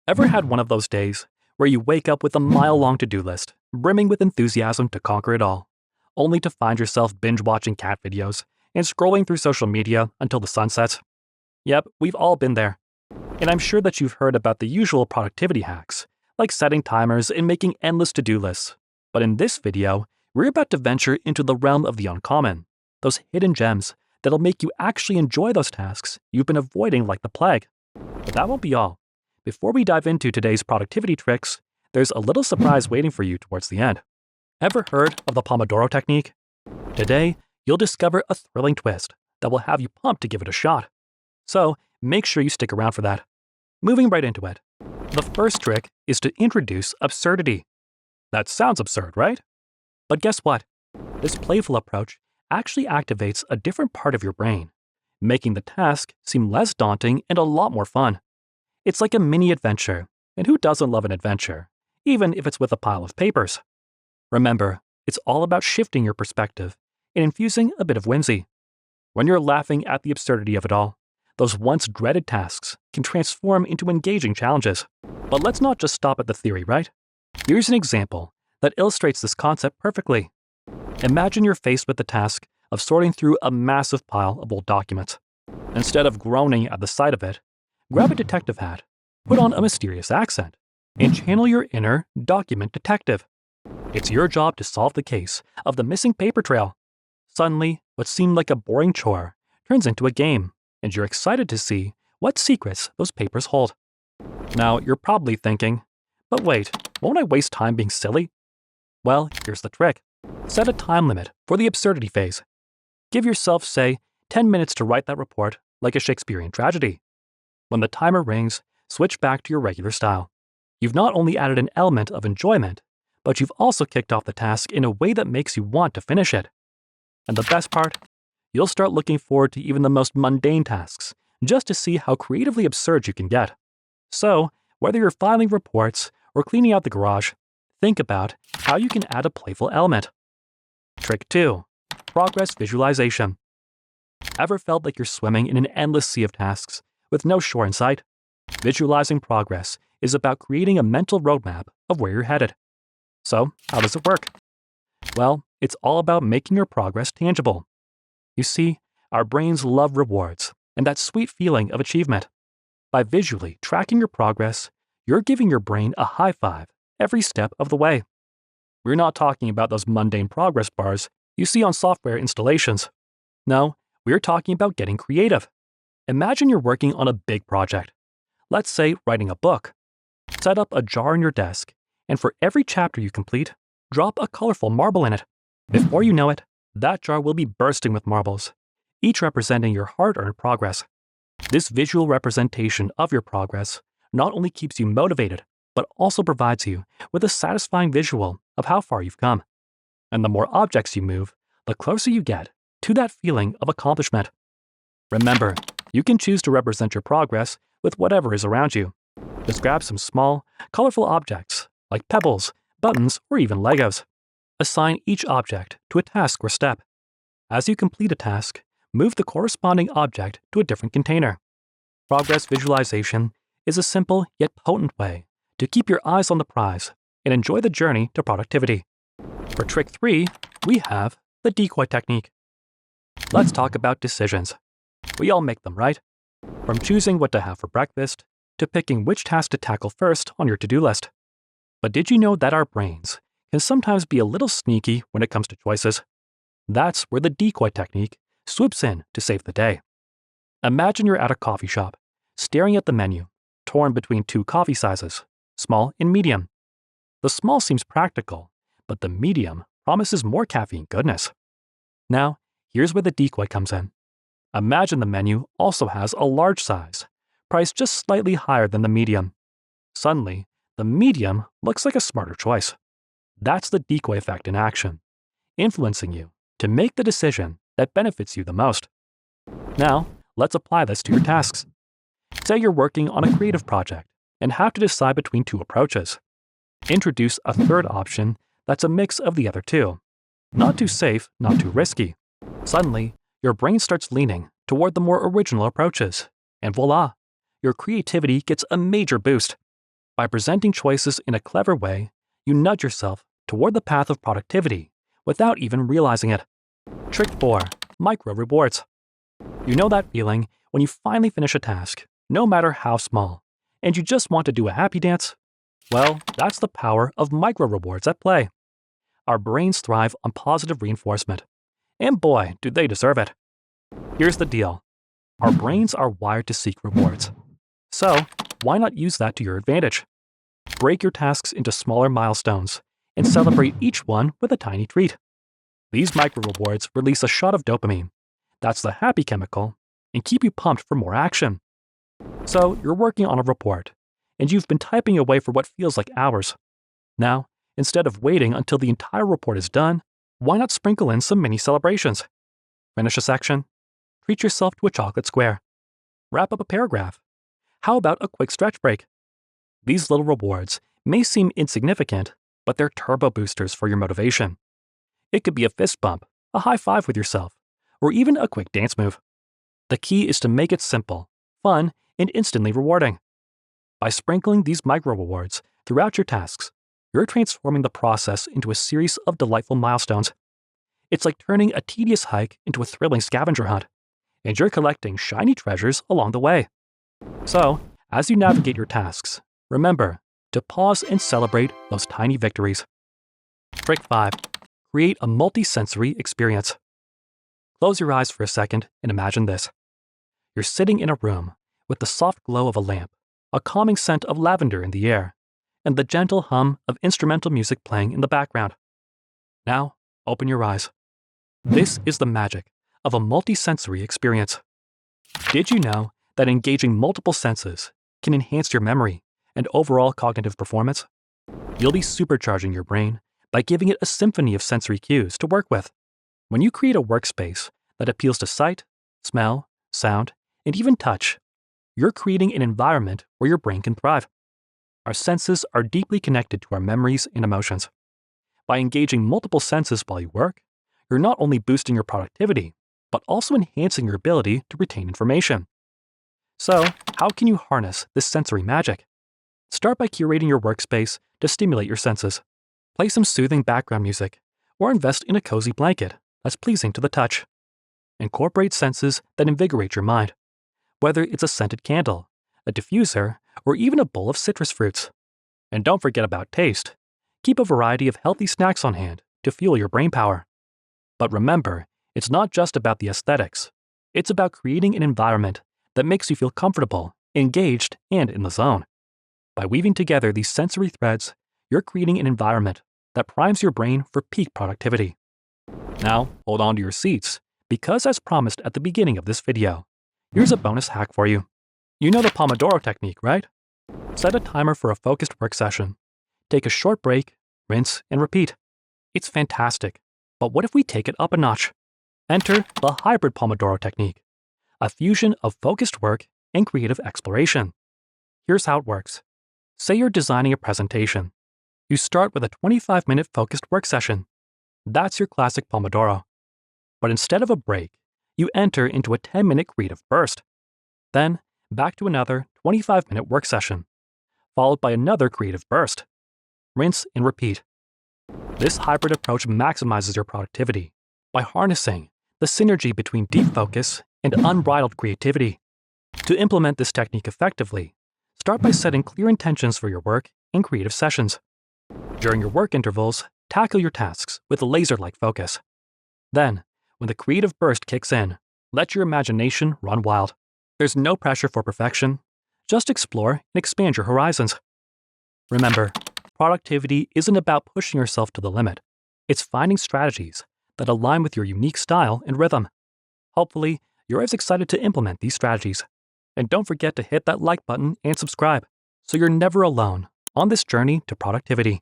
Ever had one of those days where you wake up with a mile-long to-do list, brimming with enthusiasm to conquer it all, only to find yourself binge-watching cat videos and scrolling through social media until the sun sets? Yep, we've all been there. And I'm sure that you've heard about the usual productivity hacks, like setting timers and making endless to-do lists. But in this video, we're about to venture into the realm of the uncommon, those hidden gems that'll make you actually enjoy those tasks you've been avoiding like the plague. But that won't be all. Before we dive into today's productivity tricks, there's a little surprise waiting for you towards the end. Ever heard of the Pomodoro technique? Today, you'll discover a thrilling twist that will have you pumped to give it a shot. So, make sure you stick around for that. Moving right into it. The first trick is to introduce absurdity. That sounds absurd, right? But guess what? This playful approach actually activates a different part of your brain, making the task seem less daunting and a lot more fun. It's like a mini adventure, and who doesn't love an adventure, even if it's with a pile of papers? Remember, it's all about shifting your perspective and infusing a bit of whimsy. When you're laughing at the absurdity of it all, those once dreaded tasks can transform into engaging challenges. But let's not just stop at the theory, right? Here's an example that illustrates this concept perfectly. Imagine you're faced with the task of sorting through a massive pile of old documents. Instead of groaning at the sight of it, grab a detective hat, put on a mysterious accent, and channel your inner document detective. It's your job to solve the case of the missing paper trail. Suddenly, what seemed like a boring chore turns into a game, and you're excited to see what secrets those papers hold. Now, you're probably thinking, but wait, won't I waste time being silly? Well, here's the trick. Set a time limit for the absurdity phase. Give yourself, say, 10 minutes to write that report like a Shakespearean tragedy. When the timer rings, switch back to your regular style. You've not only added an element of enjoyment, but you've also kicked off the task in a way that makes you want to finish it. And the best part? You'll start looking forward to even the most mundane tasks, just to see how creatively absurd you can get. So, whether you're filing reports or cleaning out the garage, think about how you can add a playful element. Trick 2. Progress visualization. Ever felt like you're swimming in an endless sea of tasks with no shore in sight? Visualizing progress is about creating a mental roadmap of where you're headed. So, how does it work? Well, it's all about making your progress tangible. You see, our brains love rewards and that sweet feeling of achievement. By visually tracking your progress, you're giving your brain a high five every step of the way. We're not talking about those mundane progress bars you see on software installations. No, we're talking about getting creative. Imagine you're working on a big project. Let's say writing a book. Set up a jar on your desk, and for every chapter you complete, drop a colorful marble in it. Before you know it, that jar will be bursting with marbles, each representing your hard-earned progress. This visual representation of your progress not only keeps you motivated, but also provides you with a satisfying visual of how far you've come. And the more objects you move, the closer you get to that feeling of accomplishment. Remember, you can choose to represent your progress with whatever is around you. Just grab some small, colorful objects like pebbles, buttons, or even Legos. Assign each object to a task or step. As you complete a task, move the corresponding object to a different container. Progress visualization is a simple yet potent way to keep your eyes on the prize and enjoy the journey to productivity. For trick 3, we have the Decoy Technique. Let's talk about decisions. We all make them, right? From choosing what to have for breakfast to picking which task to tackle first on your to-do list. But did you know that our brains can sometimes be a little sneaky when it comes to choices? That's where the Decoy Technique swoops in to save the day. Imagine you're at a coffee shop, staring at the menu, torn between two coffee sizes, small and medium. The small seems practical, but the medium promises more caffeine goodness. Now, here's where the decoy comes in. Imagine the menu also has a large size, priced just slightly higher than the medium. Suddenly, the medium looks like a smarter choice. That's the decoy effect in action, influencing you to make the decision that benefits you the most. Now, let's apply this to your tasks. Say you're working on a creative project and have to decide between two approaches. Introduce a third option that's a mix of the other two. Not too safe, not too risky. Suddenly, your brain starts leaning toward the more original approaches, and voila, your creativity gets a major boost. By presenting choices in a clever way, you nudge yourself toward the path of productivity without even realizing it. Trick 4. Micro rewards. You know that feeling when you finally finish a task, no matter how small, and you just want to do a happy dance? Well, that's the power of micro rewards at play. Our brains thrive on positive reinforcement, and boy, do they deserve it. Here's the deal. Our brains are wired to seek rewards. So, why not use that to your advantage? Break your tasks into smaller milestones and celebrate each one with a tiny treat. These micro rewards release a shot of dopamine. That's the happy chemical, and keep you pumped for more action. So, you're working on a report, and you've been typing away for what feels like hours. Now, instead of waiting until the entire report is done, why not sprinkle in some mini celebrations? Finish a section? Treat yourself to a chocolate square. Wrap up a paragraph. How about a quick stretch break? These little rewards may seem insignificant, but they're turbo boosters for your motivation. It could be a fist bump, a high five with yourself, or even a quick dance move. The key is to make it simple, fun, and instantly rewarding. By sprinkling these micro rewards throughout your tasks, you're transforming the process into a series of delightful milestones. It's like turning a tedious hike into a thrilling scavenger hunt, and you're collecting shiny treasures along the way. So, as you navigate your tasks, remember to pause and celebrate those tiny victories. Trick 5. Create a multisensory experience. Close your eyes for a second and imagine this. You're sitting in a room with the soft glow of a lamp, a calming scent of lavender in the air, and the gentle hum of instrumental music playing in the background. Now, open your eyes. This is the magic of a multisensory experience. Did you know that engaging multiple senses can enhance your memory and overall cognitive performance? You'll be supercharging your brain by giving it a symphony of sensory cues to work with. When you create a workspace that appeals to sight, smell, sound, and even touch, you're creating an environment where your brain can thrive. Our senses are deeply connected to our memories and emotions. By engaging multiple senses while you work, you're not only boosting your productivity, but also enhancing your ability to retain information. So, how can you harness this sensory magic? Start by curating your workspace to stimulate your senses. Play some soothing background music, or invest in a cozy blanket that's pleasing to the touch. Incorporate senses that invigorate your mind, whether it's a scented candle, a diffuser, or even a bowl of citrus fruits. And don't forget about taste. Keep a variety of healthy snacks on hand to fuel your brain power. But remember, it's not just about the aesthetics. It's about creating an environment that makes you feel comfortable, engaged, and in the zone. By weaving together these sensory threads, you're creating an environment that primes your brain for peak productivity. Now, hold on to your seats, because as promised at the beginning of this video, here's a bonus hack for you. You know the Pomodoro technique, right? Set a timer for a focused work session. Take a short break, rinse, and repeat. It's fantastic, but what if we take it up a notch? Enter the hybrid Pomodoro technique, a fusion of focused work and creative exploration. Here's how it works. Say you're designing a presentation. You start with a 25-minute focused work session. That's your classic Pomodoro. But instead of a break, you enter into a 10-minute creative burst. Then, back to another 25-minute work session, followed by another creative burst. Rinse and repeat. This hybrid approach maximizes your productivity by harnessing the synergy between deep focus and unbridled creativity. To implement this technique effectively, start by setting clear intentions for your work and creative sessions. During your work intervals, tackle your tasks with a laser-like focus. Then, when the creative burst kicks in, let your imagination run wild. There's no pressure for perfection. Just explore and expand your horizons. Remember, productivity isn't about pushing yourself to the limit. It's finding strategies that align with your unique style and rhythm. Hopefully, you're as excited to implement these strategies. And don't forget to hit that like button and subscribe so you're never alone on this journey to productivity.